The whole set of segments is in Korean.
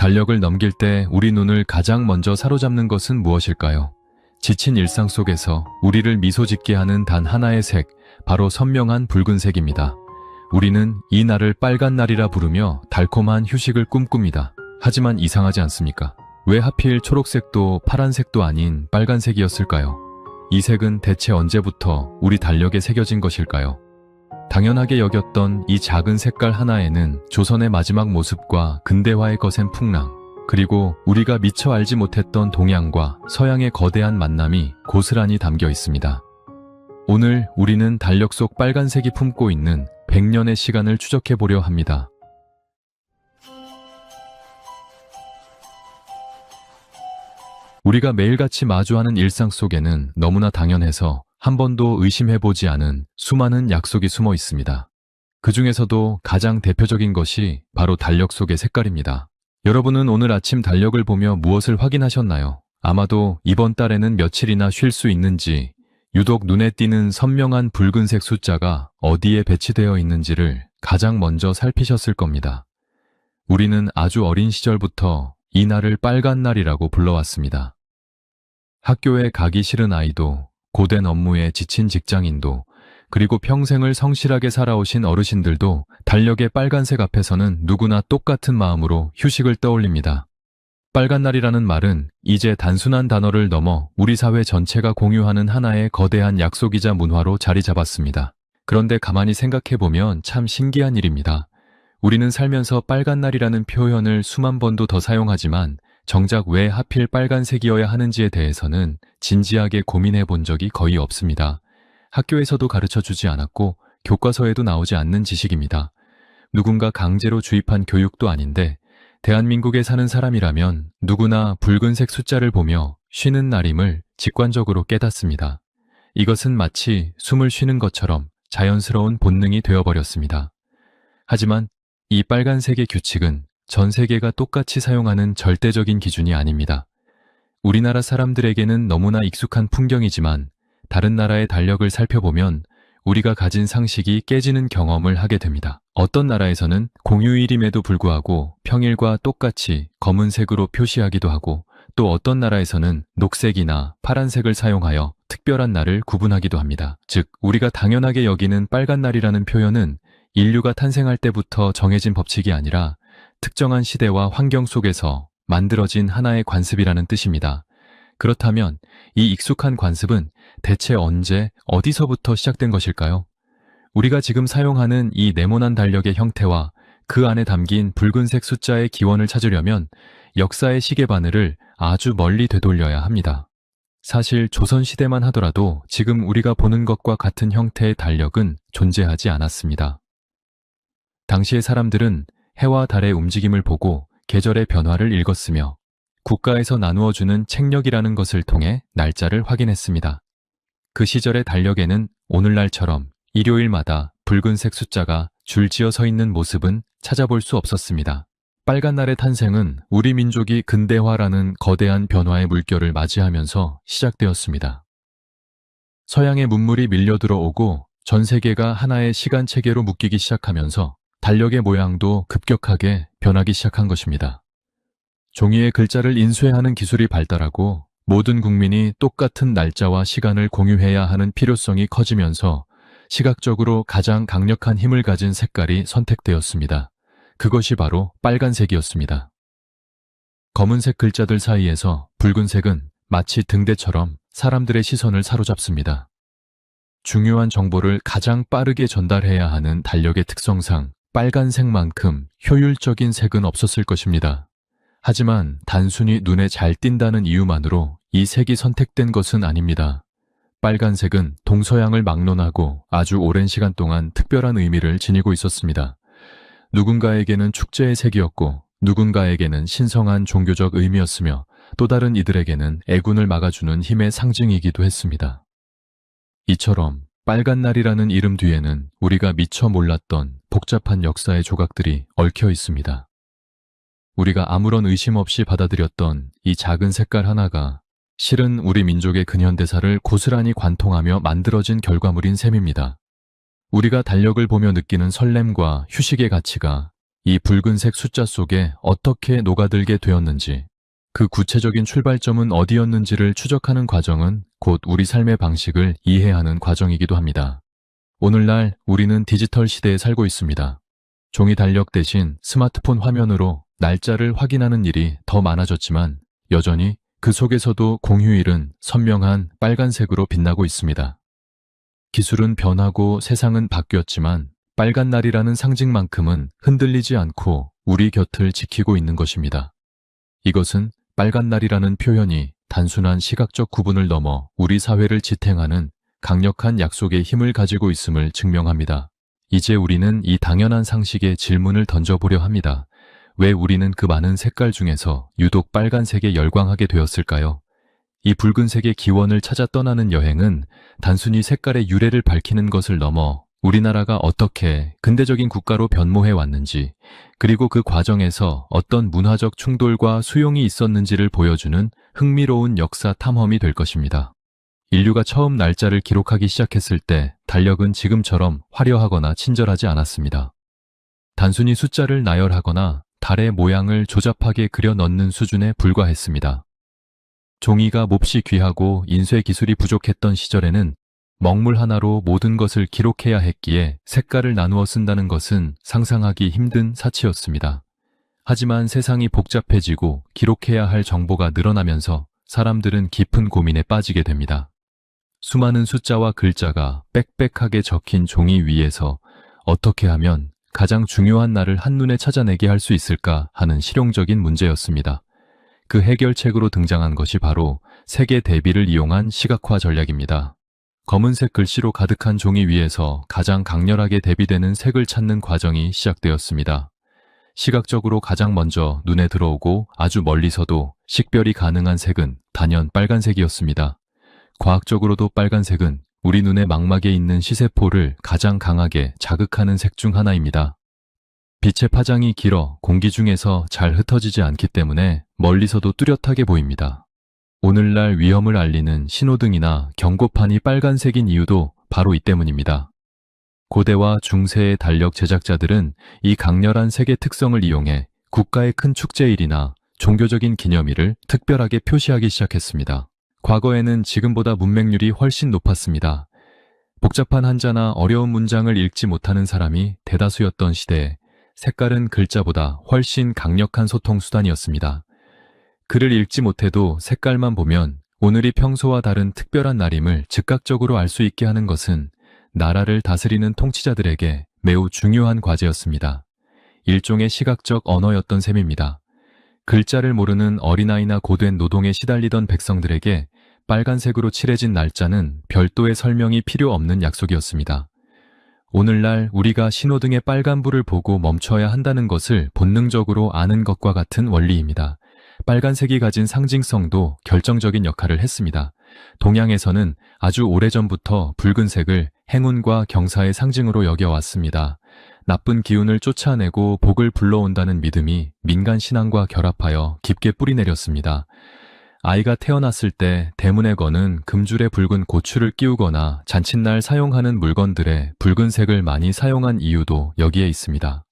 달력을 넘길 때 우리 눈을 가장 먼저 사로잡는 것은 무엇일까요? 지친 일상 속에서 우리를 미소 짓게 하는 단 하나의 색, 바로 선명한 붉은색입니다. 우리는 이 날을 빨간 날이라 부르며 달콤한 휴식을 꿈꿉니다. 하지만 이상하지 않습니까? 왜 하필 초록색도 파란색도 아닌 빨간색이었을까요? 이 색은 대체 언제부터 우리 달력에 새겨진 것일까요? 당연하게 여겼던 이 작은 색깔 하나에는 조선의 마지막 모습과 근대화의 거센 풍랑, 그리고 우리가 미처 알지 못했던 동양과 서양의 거대한 만남이 고스란히 담겨 있습니다. 오늘 우리는 달력 속 빨간색이 품고 있는 100년의 시간을 추적해 보려 합니다. 우리가 매일같이 마주하는 일상 속에는 너무나 당연해서 한 번도 의심해보지 않은 수많은 약속이 숨어 있습니다. 그 중에서도 가장 대표적인 것이 바로 달력 속의 색깔입니다. 여러분은 오늘 아침 달력을 보며 무엇을 확인하셨나요? 아마도 이번 달에는 며칠이나 쉴 수 있는지, 유독 눈에 띄는 선명한 붉은색 숫자가 어디에 배치되어 있는지를 가장 먼저 살피셨을 겁니다. 우리는 아주 어린 시절부터 이 날을 빨간 날이라고 불러왔습니다. 학교에 가기 싫은 아이도, 고된 업무에 지친 직장인도, 그리고 평생을 성실하게 살아오신 어르신들도 달력의 빨간색 앞에서는 누구나 똑같은 마음으로 휴식을 떠올립니다. 빨간 날이라는 말은 이제 단순한 단어를 넘어 우리 사회 전체가 공유하는 하나의 거대한 약속이자 문화로 자리 잡았습니다. 그런데 가만히 생각해보면 참 신기한 일입니다. 우리는 살면서 빨간 날이라는 표현을 수만 번도 더 사용하지만 정작 왜 하필 빨간색이어야 하는지에 대해서는 진지하게 고민해 본 적이 거의 없습니다. 학교에서도 가르쳐주지 않았고 교과서에도 나오지 않는 지식입니다. 누군가 강제로 주입한 교육도 아닌데 대한민국에 사는 사람이라면 누구나 붉은색 숫자를 보며 쉬는 날임을 직관적으로 깨닫습니다. 이것은 마치 숨을 쉬는 것처럼 자연스러운 본능이 되어버렸습니다. 하지만 이 빨간색의 규칙은 전 세계가 똑같이 사용하는 절대적인 기준이 아닙니다. 우리나라 사람들에게는 너무나 익숙한 풍경이지만 다른 나라의 달력을 살펴보면 우리가 가진 상식이 깨지는 경험을 하게 됩니다. 어떤 나라에서는 공휴일임에도 불구하고 평일과 똑같이 검은색으로 표시하기도 하고, 또 어떤 나라에서는 녹색이나 파란색을 사용하여 특별한 날을 구분하기도 합니다. 즉, 우리가 당연하게 여기는 빨간 날이라는 표현은 인류가 탄생할 때부터 정해진 법칙이 아니라 특정한 시대와 환경 속에서 만들어진 하나의 관습이라는 뜻입니다. 그렇다면 이 익숙한 관습은 대체 언제, 어디서부터 시작된 것일까요? 우리가 지금 사용하는 이 네모난 달력의 형태와 그 안에 담긴 붉은색 숫자의 기원을 찾으려면 역사의 시계바늘을 아주 멀리 되돌려야 합니다. 사실 조선시대만 하더라도 지금 우리가 보는 것과 같은 형태의 달력은 존재하지 않았습니다. 당시의 사람들은 해와 달의 움직임을 보고 계절의 변화를 읽었으며 국가에서 나누어주는 책력이라는 것을 통해 날짜를 확인했습니다. 그 시절의 달력에는 오늘날처럼 일요일마다 붉은색 숫자가 줄지어 서 있는 모습은 찾아볼 수 없었습니다. 빨간 날의 탄생은 우리 민족이 근대화라는 거대한 변화의 물결을 맞이하면서 시작되었습니다. 서양의 문물이 밀려들어오고 전 세계가 하나의 시간 체계로 묶이기 시작하면서 달력의 모양도 급격하게 변하기 시작한 것입니다. 종이에 글자를 인쇄하는 기술이 발달하고 모든 국민이 똑같은 날짜와 시간을 공유해야 하는 필요성이 커지면서 시각적으로 가장 강력한 힘을 가진 색깔이 선택되었습니다. 그것이 바로 빨간색이었습니다. 검은색 글자들 사이에서 붉은색은 마치 등대처럼 사람들의 시선을 사로잡습니다. 중요한 정보를 가장 빠르게 전달해야 하는 달력의 특성상 빨간색만큼 효율적인 색은 없었을 것입니다. 하지만 단순히 눈에 잘 띈다는 이유만으로 이 색이 선택된 것은 아닙니다. 빨간색은 동서양을 막론하고 아주 오랜 시간 동안 특별한 의미를 지니고 있었습니다. 누군가에게는 축제의 색이었고 누군가에게는 신성한 종교적 의미였으며 또 다른 이들에게는 애군을 막아주는 힘의 상징이기도 했습니다. 이처럼 빨간 날이라는 이름 뒤에는 우리가 미처 몰랐던 복잡한 역사의 조각들이 얽혀 있습니다. 우리가 아무런 의심 없이 받아들였던 이 작은 색깔 하나가 실은 우리 민족의 근현대사를 고스란히 관통하며 만들어진 결과물인 셈입니다. 우리가 달력을 보며 느끼는 설렘과 휴식의 가치가 이 붉은색 숫자 속에 어떻게 녹아들게 되었는지, 그 구체적인 출발점은 어디였는지를 추적하는 과정은 곧 우리 삶의 방식을 이해하는 과정이기도 합니다. 오늘날 우리는 디지털 시대에 살고 있습니다. 종이 달력 대신 스마트폰 화면으로 날짜를 확인하는 일이 더 많아졌지만 여전히 그 속에서도 공휴일은 선명한 빨간색으로 빛나고 있습니다. 기술은 변하고 세상은 바뀌었지만 빨간 날이라는 상징만큼은 흔들리지 않고 우리 곁을 지키고 있는 것입니다. 이것은 빨간 날이라는 표현이 단순한 시각적 구분을 넘어 우리 사회를 지탱하는 강력한 약속의 힘을 가지고 있음을 증명합니다. 이제 우리는 이 당연한 상식에 질문을 던져보려 합니다. 왜 우리는 그 많은 색깔 중에서 유독 빨간색에 열광하게 되었을까요? 이 붉은색의 기원을 찾아 떠나는 여행은 단순히 색깔의 유래를 밝히는 것을 넘어 우리나라가 어떻게 근대적인 국가로 변모해 왔는지, 그리고 그 과정에서 어떤 문화적 충돌과 수용이 있었는지를 보여주는 흥미로운 역사 탐험이 될 것입니다. 인류가 처음 날짜를 기록하기 시작했을 때 달력은 지금처럼 화려하거나 친절하지 않았습니다. 단순히 숫자를 나열하거나 달의 모양을 조잡하게 그려 넣는 수준에 불과했습니다. 종이가 몹시 귀하고 인쇄 기술이 부족했던 시절에는 먹물 하나로 모든 것을 기록해야 했기에 색깔을 나누어 쓴다는 것은 상상하기 힘든 사치였습니다. 하지만 세상이 복잡해지고 기록해야 할 정보가 늘어나면서 사람들은 깊은 고민에 빠지게 됩니다. 수많은 숫자와 글자가 빽빽하게 적힌 종이 위에서 어떻게 하면 가장 중요한 날을 한눈에 찾아내게 할 수 있을까 하는 실용적인 문제였습니다. 그 해결책으로 등장한 것이 바로 색의 대비를 이용한 시각화 전략입니다. 검은색 글씨로 가득한 종이 위에서 가장 강렬하게 대비되는 색을 찾는 과정이 시작되었습니다. 시각적으로 가장 먼저 눈에 들어오고 아주 멀리서도 식별이 가능한 색은 단연 빨간색이었습니다. 과학적으로도 빨간색은 우리 눈의 망막에 있는 시세포를 가장 강하게 자극하는 색 중 하나입니다. 빛의 파장이 길어 공기 중에서 잘 흩어지지 않기 때문에 멀리서도 뚜렷하게 보입니다. 오늘날 위험을 알리는 신호등이나 경고판이 빨간색인 이유도 바로 이 때문입니다. 고대와 중세의 달력 제작자들은 이 강렬한 색의 특성을 이용해 국가의 큰 축제일이나 종교적인 기념일을 특별하게 표시하기 시작했습니다. 과거에는 지금보다 문맹률이 훨씬 높았습니다. 복잡한 한자나 어려운 문장을 읽지 못하는 사람이 대다수였던 시대에 색깔은 글자보다 훨씬 강력한 소통 수단이었습니다. 글을 읽지 못해도 색깔만 보면 오늘이 평소와 다른 특별한 날임을 즉각적으로 알 수 있게 하는 것은 나라를 다스리는 통치자들에게 매우 중요한 과제였습니다. 일종의 시각적 언어였던 셈입니다. 글자를 모르는 어린아이나 고된 노동에 시달리던 백성들에게 빨간색으로 칠해진 날짜는 별도의 설명이 필요 없는 약속이었습니다. 오늘날 우리가 신호등의 빨간불을 보고 멈춰야 한다는 것을 본능적으로 아는 것과 같은 원리입니다. 빨간색이 가진 상징성도 결정적인 역할을 했습니다. 동양에서는 아주 오래전부터 붉은색을 행운과 경사의 상징으로 여겨왔습니다. 나쁜 기운을 쫓아내고 복을 불러온다는 믿음이 민간 신앙과 결합하여 깊게 뿌리내렸습니다. 아이가 태어났을 때 대문에 거는 금줄에 붉은 고추를 끼우거나 잔칫날 사용하는 물건들에 붉은색을 많이 사용한 이유도 여기에 있습니다.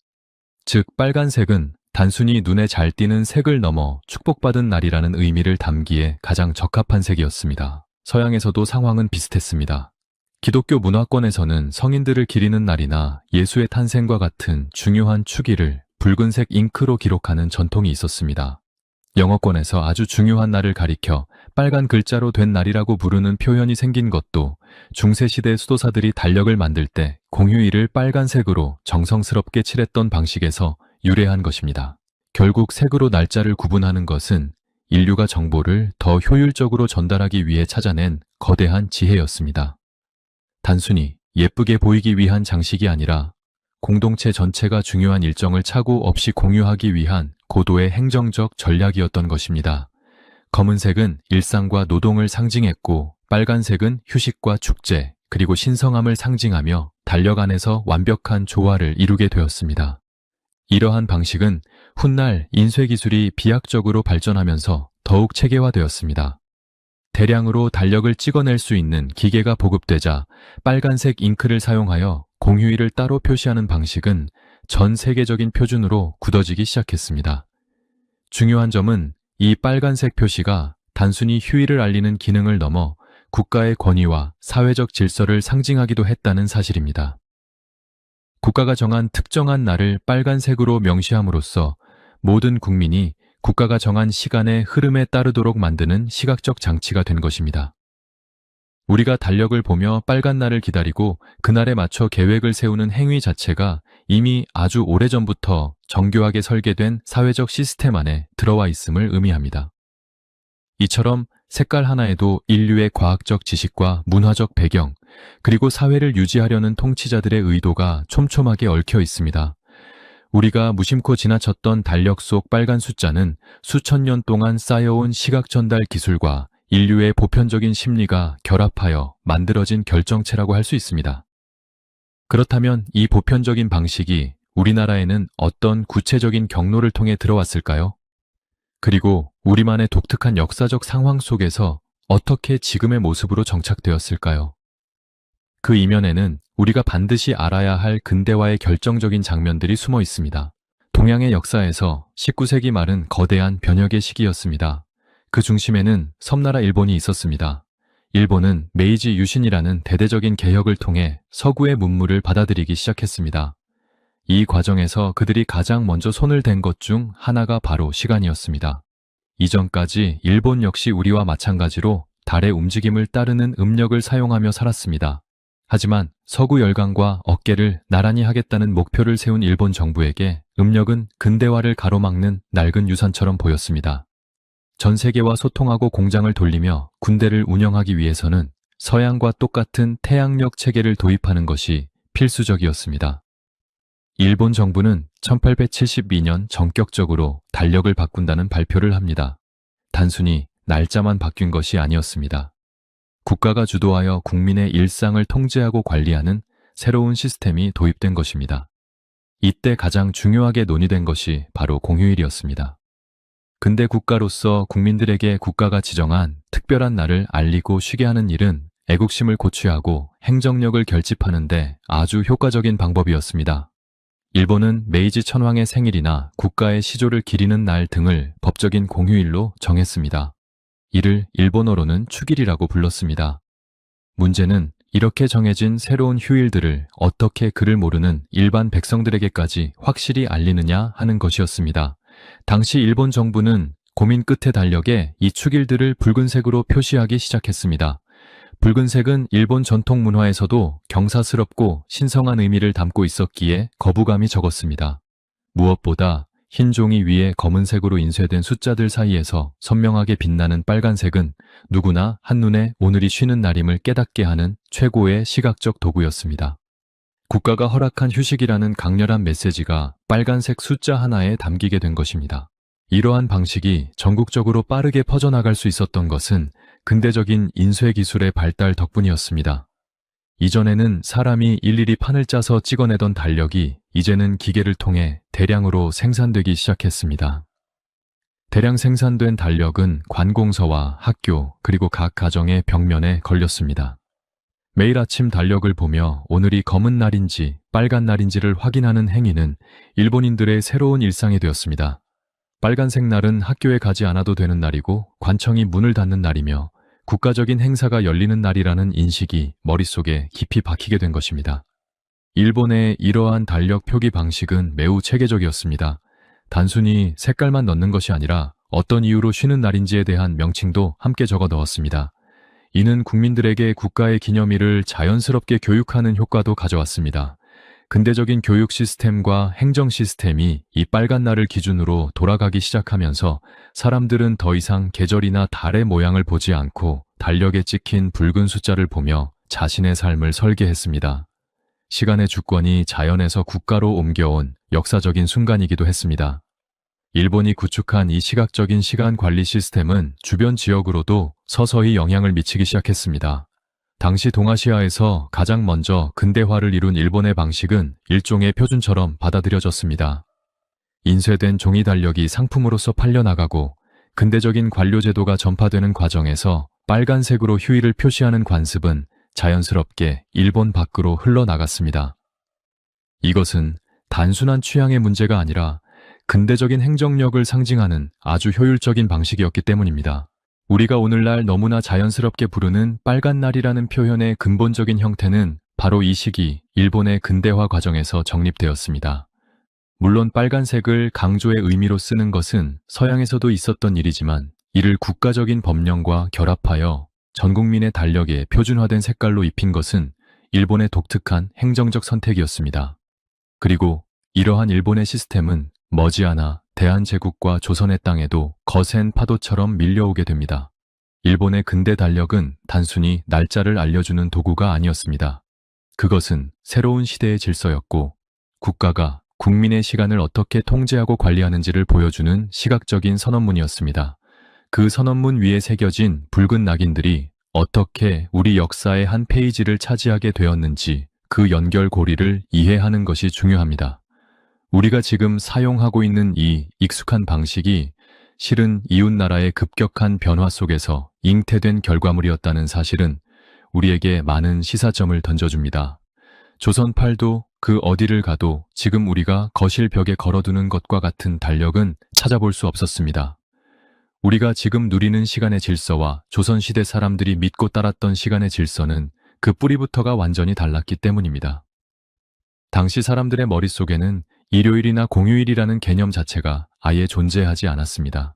즉, 빨간색은 단순히 눈에 잘 띄는 색을 넘어 축복받은 날이라는 의미를 담기에 가장 적합한 색이었습니다. 서양에서도 상황은 비슷했습니다. 기독교 문화권에서는 성인들을 기리는 날이나 예수의 탄생과 같은 중요한 축일을 붉은색 잉크로 기록하는 전통이 있었습니다. 영어권에서 아주 중요한 날을 가리켜 빨간 글자로 된 날이라고 부르는 표현이 생긴 것도 중세시대 수도사들이 달력을 만들 때 공휴일을 빨간색으로 정성스럽게 칠했던 방식에서 유래한 것입니다. 결국 색으로 날짜를 구분하는 것은 인류가 정보를 더 효율적으로 전달하기 위해 찾아낸 거대한 지혜였습니다. 단순히 예쁘게 보이기 위한 장식이 아니라 공동체 전체가 중요한 일정을 착오 없이 공유하기 위한 고도의 행정적 전략이었던 것입니다. 검은색은 일상과 노동을 상징했고 빨간색은 휴식과 축제, 그리고 신성함을 상징하며 달력 안에서 완벽한 조화를 이루게 되었습니다. 이러한 방식은 훗날 인쇄기술이 비약적으로 발전하면서 더욱 체계화되었습니다. 대량으로 달력을 찍어낼 수 있는 기계가 보급되자 빨간색 잉크를 사용하여 공휴일을 따로 표시하는 방식은 전 세계적인 표준으로 굳어지기 시작했습니다. 중요한 점은 이 빨간색 표시가 단순히 휴일을 알리는 기능을 넘어 국가의 권위와 사회적 질서를 상징하기도 했다는 사실입니다. 국가가 정한 특정한 날을 빨간색으로 명시함으로써 모든 국민이 국가가 정한 시간의 흐름에 따르도록 만드는 시각적 장치가 된 것입니다. 우리가 달력을 보며 빨간 날을 기다리고 그날에 맞춰 계획을 세우는 행위 자체가 이미 아주 오래전부터 정교하게 설계된 사회적 시스템 안에 들어와 있음을 의미합니다. 이처럼 색깔 하나에도 인류의 과학적 지식과 문화적 배경, 그리고 사회를 유지하려는 통치자들의 의도가 촘촘하게 얽혀 있습니다. 우리가 무심코 지나쳤던 달력 속 빨간 숫자는 수천 년 동안 쌓여온 시각 전달 기술과 인류의 보편적인 심리가 결합하여 만들어진 결정체라고 할 수 있습니다. 그렇다면 이 보편적인 방식이 우리나라에는 어떤 구체적인 경로를 통해 들어왔을까요? 그리고 우리만의 독특한 역사적 상황 속에서 어떻게 지금의 모습으로 정착되었을까요? 그 이면에는 우리가 반드시 알아야 할 근대화의 결정적인 장면들이 숨어 있습니다. 동양의 역사에서 19세기 말은 거대한 변혁의 시기였습니다. 그 중심에는 섬나라 일본이 있었습니다. 일본은 메이지 유신이라는 대대적인 개혁을 통해 서구의 문물을 받아들이기 시작했습니다. 이 과정에서 그들이 가장 먼저 손을 댄 것 중 하나가 바로 시간이었습니다. 이전까지 일본 역시 우리와 마찬가지로 달의 움직임을 따르는 음력을 사용하며 살았습니다. 하지만 서구 열강과 어깨를 나란히 하겠다는 목표를 세운 일본 정부에게 음력은 근대화를 가로막는 낡은 유산처럼 보였습니다. 전 세계와 소통하고 공장을 돌리며 군대를 운영하기 위해서는 서양과 똑같은 태양력 체계를 도입하는 것이 필수적이었습니다. 일본 정부는 1872년 전격적으로 달력을 바꾼다는 발표를 합니다. 단순히 날짜만 바뀐 것이 아니었습니다. 국가가 주도하여 국민의 일상을 통제하고 관리하는 새로운 시스템이 도입된 것입니다. 이때 가장 중요하게 논의된 것이 바로 공휴일이었습니다. 근대 국가로서 국민들에게 국가가 지정한 특별한 날을 알리고 쉬게 하는 일은 애국심을 고취하고 행정력을 결집하는 데 아주 효과적인 방법이었습니다. 일본은 메이지 천황의 생일이나 국가의 시조를 기리는 날 등을 법적인 공휴일로 정했습니다. 이를 일본어로는 축일이라고 불렀습니다. 문제는 이렇게 정해진 새로운 휴일들을 어떻게 글을 모르는 일반 백성들에게까지 확실히 알리느냐 하는 것이었습니다. 당시 일본 정부는 고민 끝에 달력에 이 축일들을 붉은색으로 표시하기 시작했습니다. 붉은색은 일본 전통 문화에서도 경사스럽고 신성한 의미를 담고 있었기에 거부감이 적었습니다. 무엇보다 흰 종이 위에 검은색으로 인쇄된 숫자들 사이에서 선명하게 빛나는 빨간색은 누구나 한눈에 오늘이 쉬는 날임을 깨닫게 하는 최고의 시각적 도구였습니다. 국가가 허락한 휴식이라는 강렬한 메시지가 빨간색 숫자 하나에 담기게 된 것입니다. 이러한 방식이 전국적으로 빠르게 퍼져나갈 수 있었던 것은 근대적인 인쇄 기술의 발달 덕분이었습니다. 이전에는 사람이 일일이 판을 짜서 찍어내던 달력이 이제는 기계를 통해 대량으로 생산되기 시작했습니다. 대량 생산된 달력은 관공서와 학교 그리고 각 가정의 벽면에 걸렸습니다. 매일 아침 달력을 보며 오늘이 검은 날인지 빨간 날인지를 확인하는 행위는 일본인들의 새로운 일상이 되었습니다. 빨간색 날은 학교에 가지 않아도 되는 날이고 관청이 문을 닫는 날이며 국가적인 행사가 열리는 날이라는 인식이 머릿속에 깊이 박히게 된 것입니다. 일본의 이러한 달력 표기 방식은 매우 체계적이었습니다. 단순히 색깔만 넣는 것이 아니라 어떤 이유로 쉬는 날인지에 대한 명칭도 함께 적어 넣었습니다. 이는 국민들에게 국가의 기념일을 자연스럽게 교육하는 효과도 가져왔습니다. 근대적인 교육 시스템과 행정 시스템이 이 빨간 날을 기준으로 돌아가기 시작하면서 사람들은 더 이상 계절이나 달의 모양을 보지 않고 달력에 찍힌 붉은 숫자를 보며 자신의 삶을 설계했습니다. 시간의 주권이 자연에서 국가로 옮겨온 역사적인 순간이기도 했습니다. 일본이 구축한 이 시각적인 시간 관리 시스템은 주변 지역으로도 서서히 영향을 미치기 시작했습니다. 당시 동아시아에서 가장 먼저 근대화를 이룬 일본의 방식은 일종의 표준처럼 받아들여졌습니다. 인쇄된 종이 달력이 상품으로서 팔려나가고 근대적인 관료 제도가 전파되는 과정에서 빨간색으로 휴일을 표시하는 관습은 자연스럽게 일본 밖으로 흘러나갔습니다. 이것은 단순한 취향의 문제가 아니라 근대적인 행정력을 상징하는 아주 효율적인 방식이었기 때문입니다. 우리가 오늘날 너무나 자연스럽게 부르는 빨간 날이라는 표현의 근본적인 형태는 바로 이 시기 일본의 근대화 과정에서 정립되었습니다. 물론 빨간색을 강조의 의미로 쓰는 것은 서양에서도 있었던 일이지만 이를 국가적인 법령과 결합하여 전 국민의 달력에 표준화된 색깔로 입힌 것은 일본의 독특한 행정적 선택이었습니다. 그리고 이러한 일본의 시스템은 머지않아 대한제국과 조선의 땅에도 거센 파도처럼 밀려오게 됩니다. 일본의 근대 달력은 단순히 날짜를 알려주는 도구가 아니었습니다. 그것은 새로운 시대의 질서였고 국가가 국민의 시간을 어떻게 통제하고 관리하는지를 보여주는 시각적인 선언문이었습니다. 그 선언문 위에 새겨진 붉은 낙인들이 어떻게 우리 역사의 한 페이지를 차지하게 되었는지 그 연결고리를 이해하는 것이 중요합니다. 우리가 지금 사용하고 있는 이 익숙한 방식이 실은 이웃나라의 급격한 변화 속에서 잉태된 결과물이었다는 사실은 우리에게 많은 시사점을 던져줍니다. 조선팔도 그 어디를 가도 지금 우리가 거실 벽에 걸어두는 것과 같은 달력은 찾아볼 수 없었습니다. 우리가 지금 누리는 시간의 질서와 조선시대 사람들이 믿고 따랐던 시간의 질서는 그 뿌리부터가 완전히 달랐기 때문입니다. 당시 사람들의 머릿속에는 일요일이나 공휴일이라는 개념 자체가 아예 존재하지 않았습니다.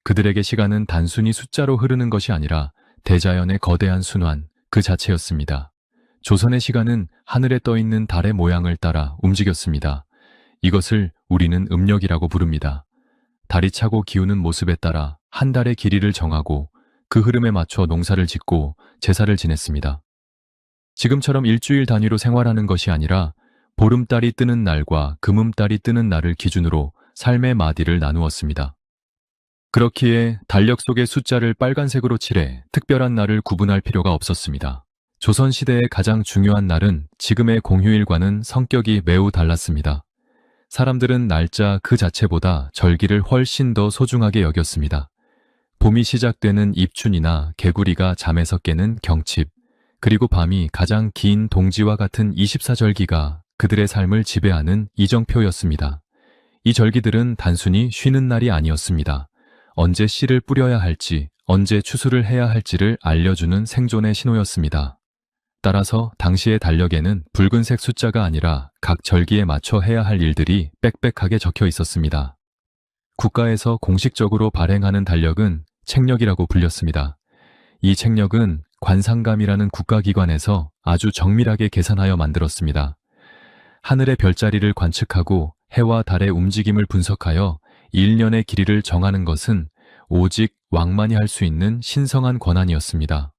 그들에게 시간은 단순히 숫자로 흐르는 것이 아니라 대자연의 거대한 순환 그 자체였습니다. 조선의 시간은 하늘에 떠있는 달의 모양을 따라 움직였습니다. 이것을 우리는 음력이라고 부릅니다. 달이 차고 기우는 모습에 따라 한 달의 길이를 정하고 그 흐름에 맞춰 농사를 짓고 제사를 지냈습니다. 지금처럼 일주일 단위로 생활하는 것이 아니라 보름달이 뜨는 날과 금음달이 뜨는 날을 기준으로 삶의 마디를 나누었습니다. 그렇기에 달력 속의 숫자를 빨간색으로 칠해 특별한 날을 구분할 필요가 없었습니다. 조선시대의 가장 중요한 날은 지금의 공휴일과는 성격이 매우 달랐습니다. 사람들은 날짜 그 자체보다 절기를 훨씬 더 소중하게 여겼습니다. 봄이 시작되는 입춘이나 개구리가 잠에서 깨는 경칩, 그리고 밤이 가장 긴 동지와 같은 24절기가 그들의 삶을 지배하는 이정표였습니다. 이 절기들은 단순히 쉬는 날이 아니었습니다. 언제 씨를 뿌려야 할지, 언제 추수를 해야 할지를 알려주는 생존의 신호였습니다. 따라서 당시의 달력에는 붉은색 숫자가 아니라 각 절기에 맞춰 해야 할 일들이 빽빽하게 적혀 있었습니다. 국가에서 공식적으로 발행하는 달력은 책력이라고 불렸습니다. 이 책력은 관상감이라는 국가기관에서 아주 정밀하게 계산하여 만들었습니다. 하늘의 별자리를 관측하고 해와 달의 움직임을 분석하여 1년의 길이를 정하는 것은 오직 왕만이 할 수 있는 신성한 권한이었습니다.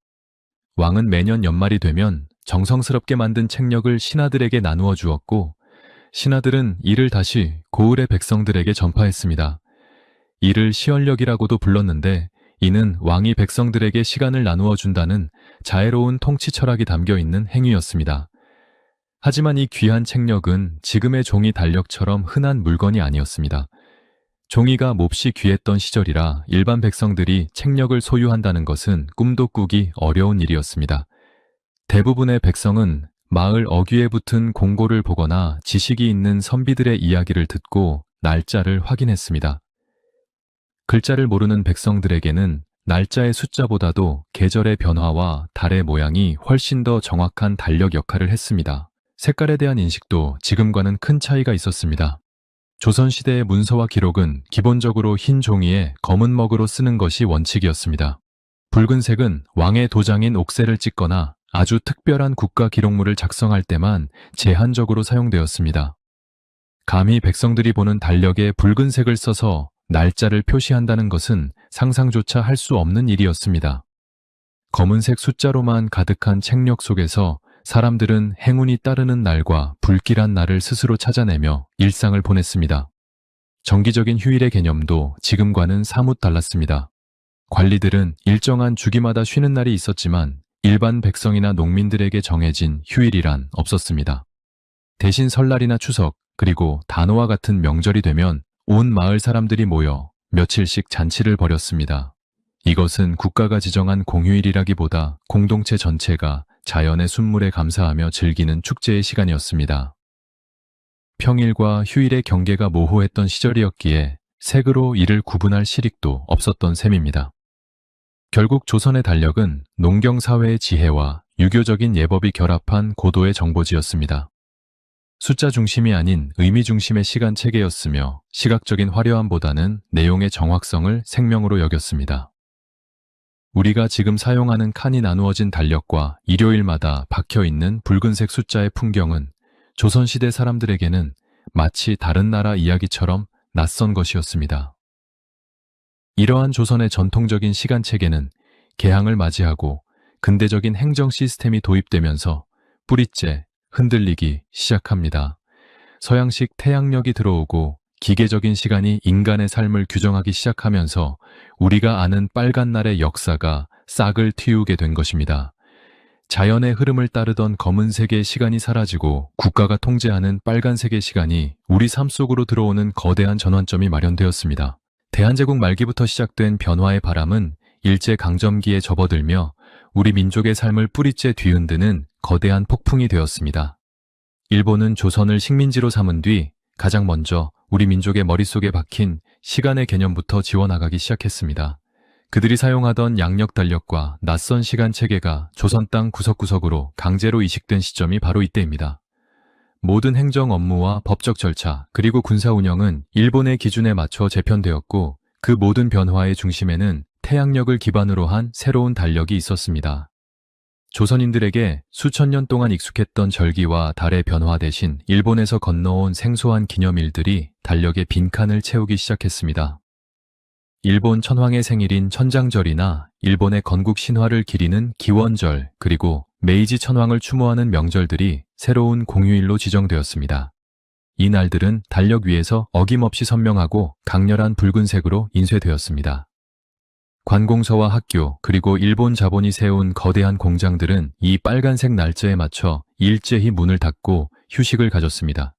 왕은 매년 연말이 되면 정성스럽게 만든 책력을 신하들에게 나누어 주었고 신하들은 이를 다시 고을의 백성들에게 전파했습니다. 이를 시언력이라고도 불렀는데 이는 왕이 백성들에게 시간을 나누어 준다는 자애로운 통치 철학이 담겨 있는 행위였습니다. 하지만 이 귀한 책력은 지금의 종이 달력처럼 흔한 물건이 아니었습니다. 종이가 몹시 귀했던 시절이라 일반 백성들이 책력을 소유한다는 것은 꿈도 꾸기 어려운 일이었습니다. 대부분의 백성은 마을 어귀에 붙은 공고를 보거나 지식이 있는 선비들의 이야기를 듣고 날짜를 확인했습니다. 글자를 모르는 백성들에게는 날짜의 숫자보다도 계절의 변화와 달의 모양이 훨씬 더 정확한 달력 역할을 했습니다. 색깔에 대한 인식도 지금과는 큰 차이가 있었습니다. 조선시대의 문서와 기록은 기본적으로 흰 종이에 검은 먹으로 쓰는 것이 원칙이었습니다. 붉은색은 왕의 도장인 옥새를 찍거나 아주 특별한 국가 기록물을 작성할 때만 제한적으로 사용되었습니다. 감히 백성들이 보는 달력에 붉은색을 써서 날짜를 표시한다는 것은 상상조차 할 수 없는 일이었습니다. 검은색 숫자로만 가득한 책력 속에서 사람들은 행운이 따르는 날과 불길한 날을 스스로 찾아내며 일상을 보냈습니다. 정기적인 휴일의 개념도 지금과는 사뭇 달랐습니다. 관리들은 일정한 주기마다 쉬는 날이 있었지만 일반 백성이나 농민들에게 정해진 휴일이란 없었습니다. 대신 설날이나 추석, 그리고 단오와 같은 명절이 되면 온 마을 사람들이 모여 며칠씩 잔치를 벌였습니다. 이것은 국가가 지정한 공휴일이라기보다 공동체 전체가 자연의 순물에 감사하며 즐기는 축제의 시간이었습니다. 평일과 휴일의 경계가 모호했던 시절이었기에 색으로 이를 구분할 시릭도 없었던 셈입니다. 결국 조선의 달력은 농경사회의 지혜와 유교적인 예법이 결합한 고도의 정보지였습니다. 숫자 중심이 아닌 의미 중심의 시간 체계였으며 시각적인 화려함보다는 내용의 정확성을 생명으로 여겼습니다. 우리가 지금 사용하는 칸이 나누어진 달력과 일요일마다 박혀있는 붉은색 숫자의 풍경은 조선시대 사람들에게는 마치 다른 나라 이야기처럼 낯선 것이었습니다. 이러한 조선의 전통적인 시간 체계는 개항을 맞이하고 근대적인 행정 시스템이 도입되면서 뿌리째 흔들리기 시작합니다. 서양식 태양력이 들어오고 기계적인 시간이 인간의 삶을 규정하기 시작하면서 우리가 아는 빨간 날의 역사가 싹을 틔우게 된 것입니다. 자연의 흐름을 따르던 검은색의 시간이 사라지고 국가가 통제하는 빨간색의 시간이 우리 삶 속으로 들어오는 거대한 전환점이 마련되었습니다. 대한제국 말기부터 시작된 변화의 바람은 일제강점기에 접어들며 우리 민족의 삶을 뿌리째 뒤흔드는 거대한 폭풍이 되었습니다. 일본은 조선을 식민지로 삼은 뒤 가장 먼저 우리 민족의 머릿속에 박힌 시간의 개념부터 지워나가기 시작했습니다. 그들이 사용하던 양력 달력과 낯선 시간 체계가 조선 땅 구석구석으로 강제로 이식된 시점이 바로 이때입니다. 모든 행정 업무와 법적 절차 그리고 군사 운영은 일본의 기준에 맞춰 재편되었고 그 모든 변화의 중심에는 태양력을 기반으로 한 새로운 달력이 있었습니다. 조선인들에게 수천 년 동안 익숙했던 절기와 달의 변화 대신 일본에서 건너온 생소한 기념일들이 달력의 빈칸을 채우기 시작했습니다. 일본 천황의 생일인 천장절이나 일본의 건국 신화를 기리는 기원절 그리고 메이지 천황을 추모하는 명절들이 새로운 공휴일로 지정되었습니다. 이 날들은 달력 위에서 어김없이 선명하고 강렬한 붉은색으로 인쇄되었습니다. 관공서와 학교 그리고 일본 자본이 세운 거대한 공장들은 이 빨간색 날짜에 맞춰 일제히 문을 닫고 휴식을 가졌습니다.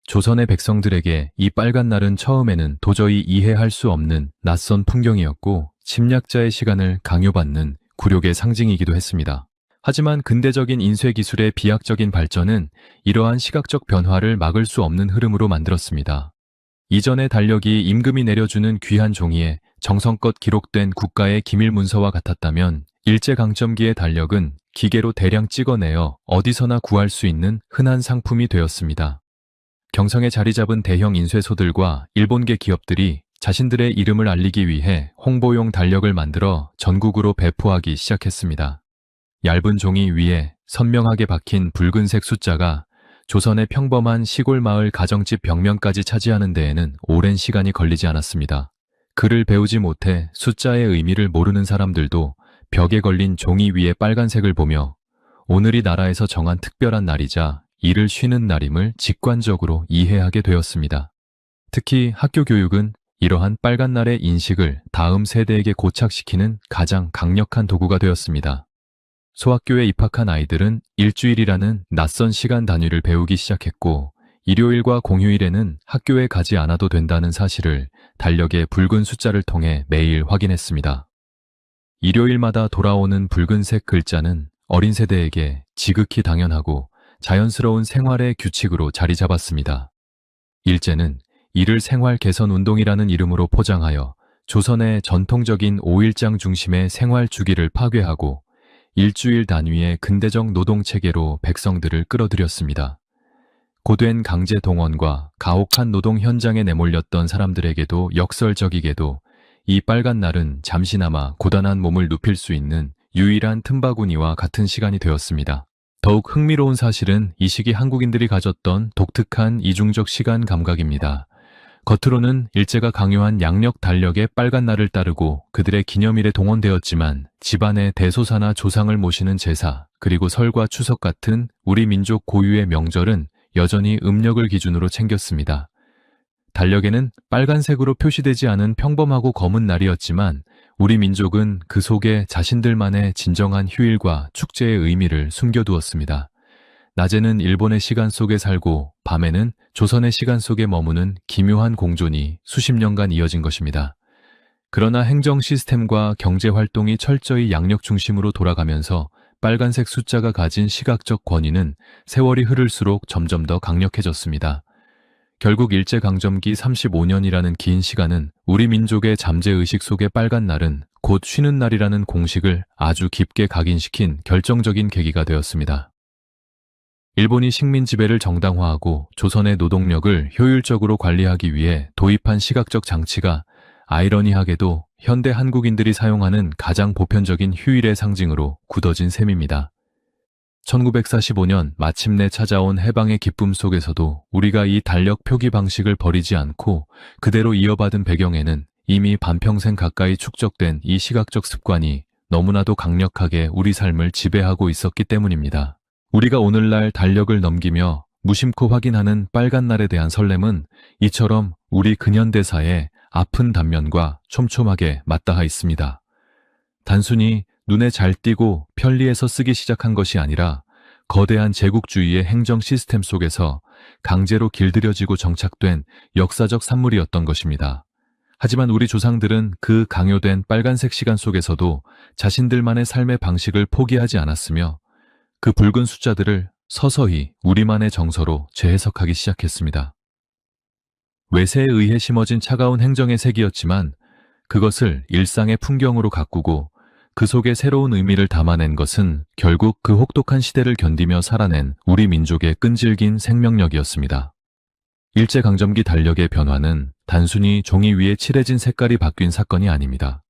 조선의 백성들에게 이 빨간 날은 처음에는 도저히 이해할 수 없는 낯선 풍경이었고 침략자의 시간을 강요받는 굴욕의 상징이기도 했습니다. 하지만 근대적인 인쇄 기술의 비약적인 발전은 이러한 시각적 변화를 막을 수 없는 흐름으로 만들었습니다. 이전의 달력이 임금이 내려주는 귀한 종이에 정성껏 기록된 국가의 기밀 문서와 같았다면 일제강점기의 달력은 기계로 대량 찍어내어 어디서나 구할 수 있는 흔한 상품이 되었습니다. 경성에 자리 잡은 대형 인쇄소들과 일본계 기업들이 자신들의 이름을 알리기 위해 홍보용 달력을 만들어 전국으로 배포하기 시작했습니다. 얇은 종이 위에 선명하게 박힌 붉은색 숫자가 조선의 평범한 시골 마을 가정집 벽면까지 차지하는 데에는 오랜 시간이 걸리지 않았습니다. 글을 배우지 못해 숫자의 의미를 모르는 사람들도 벽에 걸린 종이 위에 빨간색을 보며 오늘이 나라에서 정한 특별한 날이자 일을 쉬는 날임을 직관적으로 이해하게 되었습니다. 특히 학교 교육은 이러한 빨간 날의 인식을 다음 세대에게 고착시키는 가장 강력한 도구가 되었습니다. 소학교에 입학한 아이들은 일주일이라는 낯선 시간 단위를 배우기 시작했고 일요일과 공휴일에는 학교에 가지 않아도 된다는 사실을 달력의 붉은 숫자를 통해 매일 확인했습니다. 일요일마다 돌아오는 붉은색 글자는 어린 세대에게 지극히 당연하고 자연스러운 생활의 규칙으로 자리 잡았습니다. 일제는 이를 생활 개선 운동이라는 이름으로 포장하여 조선의 전통적인 5일장 중심의 생활 주기를 파괴하고 일주일 단위의 근대적 노동 체계로 백성들을 끌어들였습니다. 고된 강제 동원과 가혹한 노동 현장에 내몰렸던 사람들에게도 역설적이게도 이 빨간 날은 잠시나마 고단한 몸을 눕힐 수 있는 유일한 틈바구니와 같은 시간이 되었습니다. 더욱 흥미로운 사실은 이 시기 한국인들이 가졌던 독특한 이중적 시간 감각입니다. 겉으로는 일제가 강요한 양력 달력의 빨간 날을 따르고 그들의 기념일에 동원되었지만 집안의 대소사나 조상을 모시는 제사, 그리고 설과 추석 같은 우리 민족 고유의 명절은 여전히 음력을 기준으로 챙겼습니다. 달력에는 빨간색으로 표시되지 않은 평범하고 검은 날이었지만 우리 민족은 그 속에 자신들만의 진정한 휴일과 축제의 의미를 숨겨두었습니다. 낮에는 일본의 시간 속에 살고 밤에는 조선의 시간 속에 머무는 기묘한 공존이 수십 년간 이어진 것입니다. 그러나 행정 시스템과 경제 활동이 철저히 양력 중심으로 돌아가면서 빨간색 숫자가 가진 시각적 권위는 세월이 흐를수록 점점 더 강력해졌습니다. 결국 일제강점기 35년이라는 긴 시간은 우리 민족의 잠재의식 속의 빨간 날은 곧 쉬는 날이라는 공식을 아주 깊게 각인시킨 결정적인 계기가 되었습니다. 일본이 식민 지배를 정당화하고 조선의 노동력을 효율적으로 관리하기 위해 도입한 시각적 장치가 아이러니하게도 현대 한국인들이 사용하는 가장 보편적인 휴일의 상징으로 굳어진 셈입니다. 1945년 마침내 찾아온 해방의 기쁨 속에서도 우리가 이 달력 표기 방식을 버리지 않고 그대로 이어받은 배경에는 이미 반평생 가까이 축적된 이 시각적 습관이 너무나도 강력하게 우리 삶을 지배하고 있었기 때문입니다. 우리가 오늘날 달력을 넘기며 무심코 확인하는 빨간 날에 대한 설렘은 이처럼 우리 근현대사의 아픈 단면과 촘촘하게 맞닿아 있습니다. 단순히 눈에 잘 띄고 편리해서 쓰기 시작한 것이 아니라 거대한 제국주의의 행정 시스템 속에서 강제로 길들여지고 정착된 역사적 산물이었던 것입니다. 하지만 우리 조상들은 그 강요된 빨간색 시간 속에서도 자신들만의 삶의 방식을 포기하지 않았으며 그 붉은 숫자들을 서서히 우리만의 정서로 재해석하기 시작했습니다. 외세에 의해 심어진 차가운 행정의 색이었지만 그것을 일상의 풍경으로 가꾸고 그 속에 새로운 의미를 담아낸 것은 결국 그 혹독한 시대를 견디며 살아낸 우리 민족의 끈질긴 생명력이었습니다. 일제강점기 달력의 변화는 단순히 종이 위에 칠해진 색깔이 바뀐 사건이 아닙니다.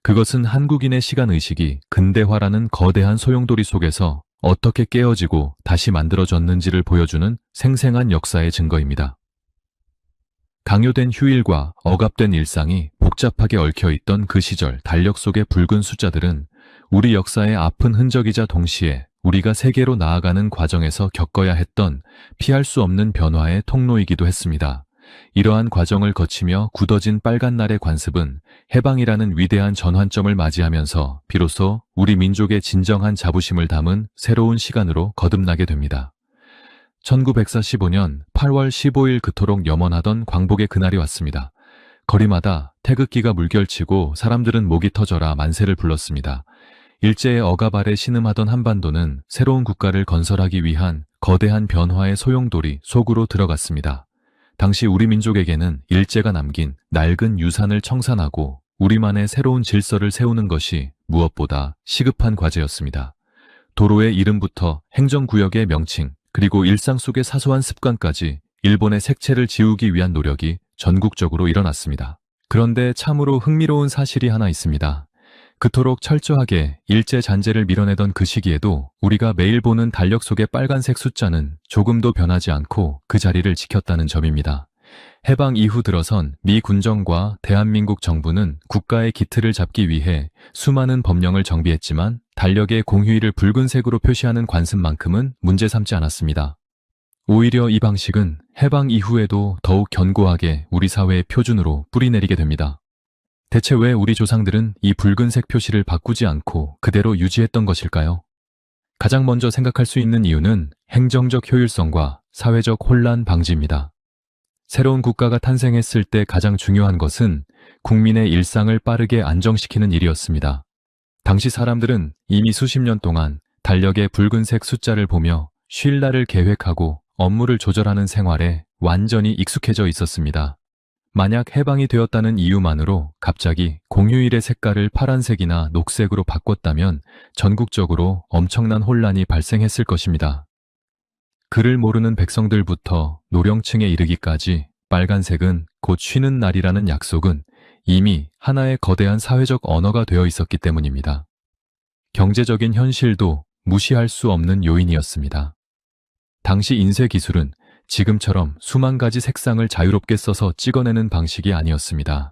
그것은 한국인의 시간의식이 근대화라는 거대한 소용돌이 속에서 어떻게 깨어지고 다시 만들어졌는지를 보여주는 생생한 역사의 증거입니다. 강요된 휴일과 억압된 일상이 복잡하게 얽혀있던 그 시절 달력 속의 붉은 숫자들은 우리 역사의 아픈 흔적이자 동시에 우리가 세계로 나아가는 과정에서 겪어야 했던 피할 수 없는 변화의 통로이기도 했습니다. 이러한 과정을 거치며 굳어진 빨간 날의 관습은 해방이라는 위대한 전환점을 맞이하면서 비로소 우리 민족의 진정한 자부심을 담은 새로운 시간으로 거듭나게 됩니다. 1945년 8월 15일 그토록 염원하던 광복의 그날이 왔습니다. 거리마다 태극기가 물결치고 사람들은 목이 터져라 만세를 불렀습니다. 일제의 억압 아래 신음하던 한반도는 새로운 국가를 건설하기 위한 거대한 변화의 소용돌이 속으로 들어갔습니다. 당시 우리 민족에게는 일제가 남긴 낡은 유산을 청산하고 우리만의 새로운 질서를 세우는 것이 무엇보다 시급한 과제였습니다. 도로의 이름부터 행정구역의 명칭, 그리고 일상 속의 사소한 습관까지 일본의 색채를 지우기 위한 노력이 전국적으로 일어났습니다. 그런데 참으로 흥미로운 사실이 하나 있습니다. 그토록 철저하게 일제 잔재를 밀어내던 그 시기에도 우리가 매일 보는 달력 속의 빨간색 숫자는 조금도 변하지 않고 그 자리를 지켰다는 점입니다. 해방 이후 들어선 미 군정과 대한민국 정부는 국가의 기틀을 잡기 위해 수많은 법령을 정비했지만 달력의 공휴일을 붉은색으로 표시하는 관습만큼은 문제 삼지 않았습니다. 오히려 이 방식은 해방 이후에도 더욱 견고하게 우리 사회의 표준으로 뿌리내리게 됩니다. 대체 왜 우리 조상들은 이 붉은색 표시를 바꾸지 않고 그대로 유지했던 것일까요? 가장 먼저 생각할 수 있는 이유는 행정적 효율성과 사회적 혼란 방지입니다. 새로운 국가가 탄생했을 때 가장 중요한 것은 국민의 일상을 빠르게 안정시키는 일이었습니다. 당시 사람들은 이미 수십 년 동안 달력의 붉은색 숫자를 보며 쉴 날을 계획하고 업무를 조절하는 생활에 완전히 익숙해져 있었습니다. 만약 해방이 되었다는 이유만으로 갑자기 공휴일의 색깔을 파란색이나 녹색으로 바꿨다면 전국적으로 엄청난 혼란이 발생했을 것입니다. 글을 모르는 백성들부터 노령층에 이르기까지 빨간색은 곧 쉬는 날이라는 약속은 이미 하나의 거대한 사회적 언어가 되어 있었기 때문입니다. 경제적인 현실도 무시할 수 없는 요인이었습니다. 당시 인쇄 기술은 지금처럼 수만 가지 색상을 자유롭게 써서 찍어내는 방식이 아니었습니다.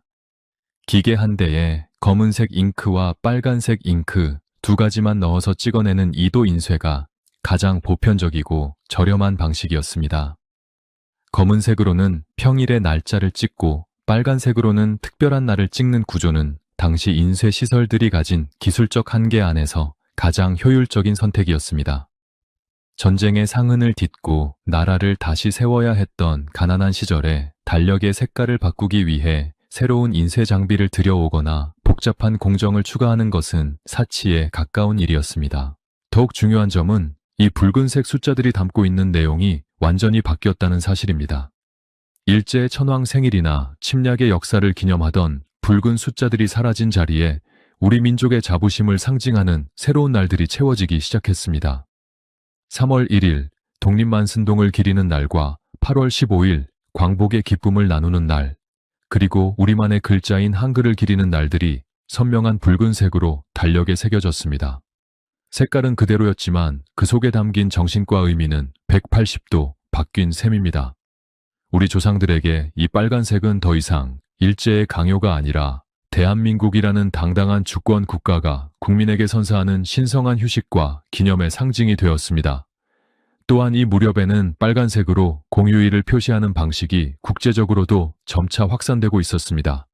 기계 한 대에 검은색 잉크와 빨간색 잉크 두 가지만 넣어서 찍어내는 2도 인쇄가 가장 보편적이고 저렴한 방식이었습니다. 검은색으로는 평일의 날짜를 찍고 빨간색으로는 특별한 날을 찍는 구조는 당시 인쇄 시설들이 가진 기술적 한계 안에서 가장 효율적인 선택이었습니다. 전쟁의 상흔을 딛고 나라를 다시 세워야 했던 가난한 시절에 달력의 색깔을 바꾸기 위해 새로운 인쇄 장비를 들여오거나 복잡한 공정을 추가하는 것은 사치에 가까운 일이었습니다. 더욱 중요한 점은 이 붉은색 숫자들이 담고 있는 내용이 완전히 바뀌었다는 사실입니다. 일제의 천황 생일이나 침략의 역사를 기념하던 붉은 숫자들이 사라진 자리에 우리 민족의 자부심을 상징하는 새로운 날들이 채워지기 시작했습니다. 3월 1일 독립만신동을 기리는 날과 8월 15일 광복의 기쁨을 나누는 날, 그리고 우리만의 글자인 한글을 기리는 날들이 선명한 붉은색으로 달력에 새겨졌습니다. 색깔은 그대로였지만 그 속에 담긴 정신과 의미는 180도 바뀐 셈입니다. 우리 조상들에게 이 빨간색은 더 이상 일제의 강요가 아니라 대한민국이라는 당당한 주권 국가가 국민에게 선사하는 신성한 휴식과 기념의 상징이 되었습니다. 또한 이 무렵에는 빨간색으로 공휴일을 표시하는 방식이 국제적으로도 점차 확산되고 있었습니다.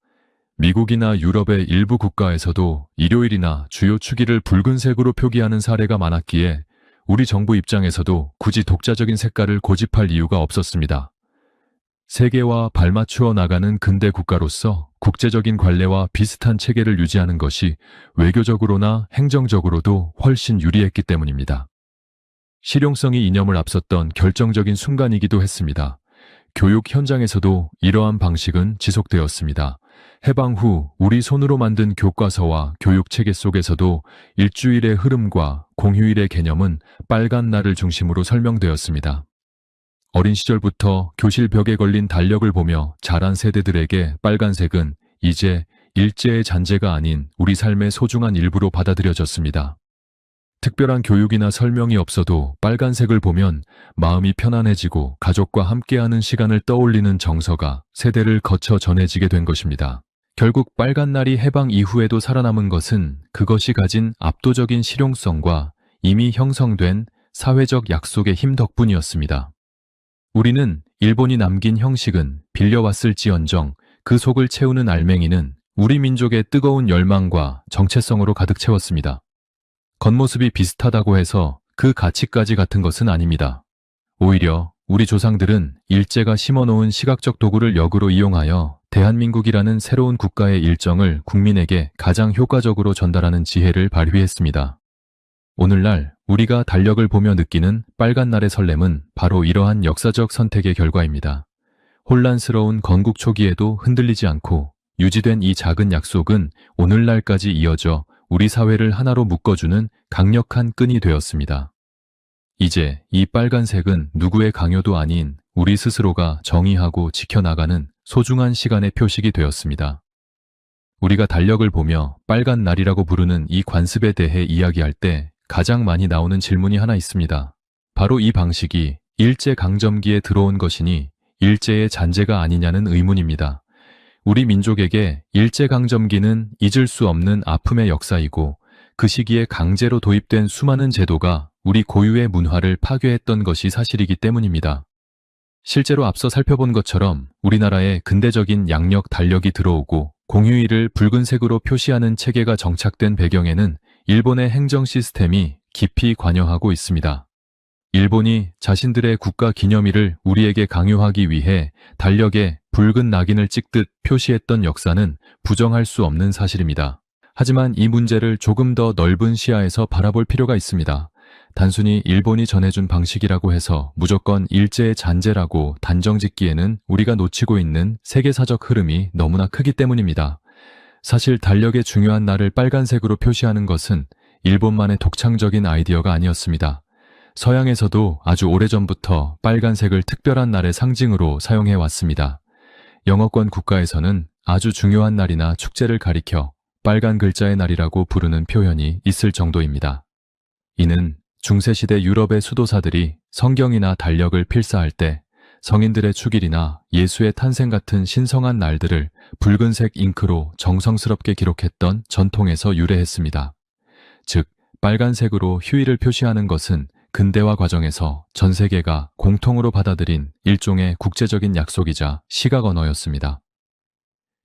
미국이나 유럽의 일부 국가에서도 일요일이나 주요 축일을 붉은색으로 표기하는 사례가 많았기에 우리 정부 입장에서도 굳이 독자적인 색깔을 고집할 이유가 없었습니다. 세계와 발맞추어 나가는 근대 국가로서 국제적인 관례와 비슷한 체계를 유지하는 것이 외교적으로나 행정적으로도 훨씬 유리했기 때문입니다. 실용성이 이념을 앞섰던 결정적인 순간이기도 했습니다. 교육 현장에서도 이러한 방식은 지속되었습니다. 해방 후 우리 손으로 만든 교과서와 교육체계 속에서도 일주일의 흐름과 공휴일의 개념은 빨간 날을 중심으로 설명되었습니다. 어린 시절부터 교실 벽에 걸린 달력을 보며 자란 세대들에게 빨간색은 이제 일제의 잔재가 아닌 우리 삶의 소중한 일부로 받아들여졌습니다. 특별한 교육이나 설명이 없어도 빨간색을 보면 마음이 편안해지고 가족과 함께하는 시간을 떠올리는 정서가 세대를 거쳐 전해지게 된 것입니다. 결국 빨간 날이 해방 이후에도 살아남은 것은 그것이 가진 압도적인 실용성과 이미 형성된 사회적 약속의 힘 덕분이었습니다. 우리는 일본이 남긴 형식은 빌려왔을지언정 그 속을 채우는 알맹이는 우리 민족의 뜨거운 열망과 정체성으로 가득 채웠습니다. 겉모습이 비슷하다고 해서 그 가치까지 같은 것은 아닙니다. 오히려 우리 조상들은 일제가 심어놓은 시각적 도구를 역으로 이용하여 대한민국이라는 새로운 국가의 일정을 국민에게 가장 효과적으로 전달하는 지혜를 발휘했습니다. 오늘날 우리가 달력을 보며 느끼는 빨간 날의 설렘은 바로 이러한 역사적 선택의 결과입니다. 혼란스러운 건국 초기에도 흔들리지 않고 유지된 이 작은 약속은 오늘날까지 이어져 우리 사회를 하나로 묶어주는 강력한 끈이 되었습니다. 이제 이 빨간색은 누구의 강요도 아닌 우리 스스로가 정의하고 지켜나가는 소중한 시간의 표식이 되었습니다. 우리가 달력을 보며 빨간 날이라고 부르는 이 관습에 대해 이야기할 때 가장 많이 나오는 질문이 하나 있습니다. 바로 이 방식이 일제강점기에 들어온 것이니 일제의 잔재가 아니냐는 의문입니다. 우리 민족에게 일제강점기는 잊을 수 없는 아픔의 역사이고 그 시기에 강제로 도입된 수많은 제도가 우리 고유의 문화를 파괴했던 것이 사실이기 때문입니다. 실제로 앞서 살펴본 것처럼 우리나라에 근대적인 양력 달력이 들어오고 공휴일을 붉은색으로 표시하는 체계가 정착된 배경에는 일본의 행정 시스템이 깊이 관여하고 있습니다. 일본이 자신들의 국가 기념일을 우리에게 강요하기 위해 달력에 붉은 낙인을 찍듯 표시했던 역사는 부정할 수 없는 사실입니다. 하지만 이 문제를 조금 더 넓은 시야에서 바라볼 필요가 있습니다. 단순히 일본이 전해준 방식이라고 해서 무조건 일제의 잔재라고 단정짓기에는 우리가 놓치고 있는 세계사적 흐름이 너무나 크기 때문입니다. 사실 달력의 중요한 날을 빨간색으로 표시하는 것은 일본만의 독창적인 아이디어가 아니었습니다. 서양에서도 아주 오래전부터 빨간색을 특별한 날의 상징으로 사용해 왔습니다. 영어권 국가에서는 아주 중요한 날이나 축제를 가리켜 빨간 글자의 날이라고 부르는 표현이 있을 정도입니다. 이는 중세시대 유럽의 수도사들이 성경이나 달력을 필사할 때 성인들의 축일이나 예수의 탄생 같은 신성한 날들을 붉은색 잉크로 정성스럽게 기록했던 전통에서 유래했습니다. 즉, 빨간색으로 휴일을 표시하는 것은 근대화 과정에서 전 세계가 공통으로 받아들인 일종의 국제적인 약속이자 시각 언어였습니다.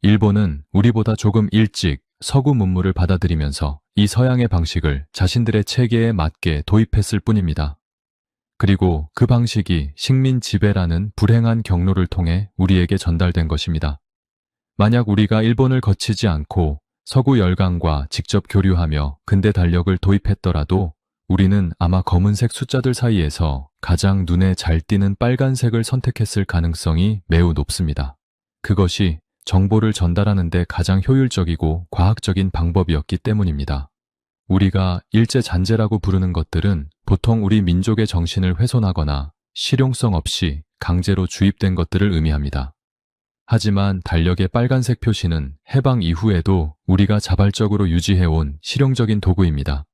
일본은 우리보다 조금 일찍 서구 문물을 받아들이면서 이 서양의 방식을 자신들의 체계에 맞게 도입했을 뿐입니다. 그리고 그 방식이 식민 지배라는 불행한 경로를 통해 우리에게 전달된 것입니다. 만약 우리가 일본을 거치지 않고 서구 열강과 직접 교류하며 근대 달력을 도입했더라도 우리는 아마 검은색 숫자들 사이에서 가장 눈에 잘 띄는 빨간색을 선택했을 가능성이 매우 높습니다. 그것이 정보를 전달하는 데 가장 효율적이고 과학적인 방법이었기 때문입니다. 우리가 일제잔재라고 부르는 것들은 보통 우리 민족의 정신을 훼손하거나 실용성 없이 강제로 주입된 것들을 의미합니다. 하지만 달력의 빨간색 표시는 해방 이후에도 우리가 자발적으로 유지해온 실용적인 도구입니다.